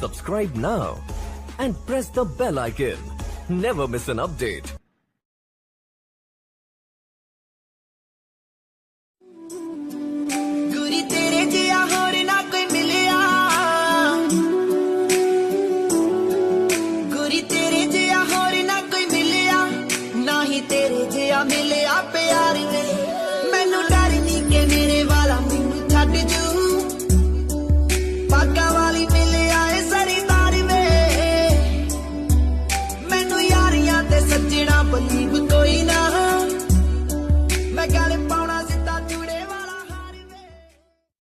Subscribe now and press the bell icon. Never miss an update. Guri ਤੇਰੇ ਜਿਹਾ ਹੋਰ ਨਾ ਕੋਈ ਮਿਲਿਆ, ਗੁਰੀ ਤੇਰੇ ਜਿਹਾ ਹੋਰ ਨਾ ਕੋਈ ਮਿਲਿਆ, ਨਾ ਹੀ ਤੇਰੇ ਜਿਹਾ ਮਿਲਿਆ ਪਿਆਰ ਵੇ।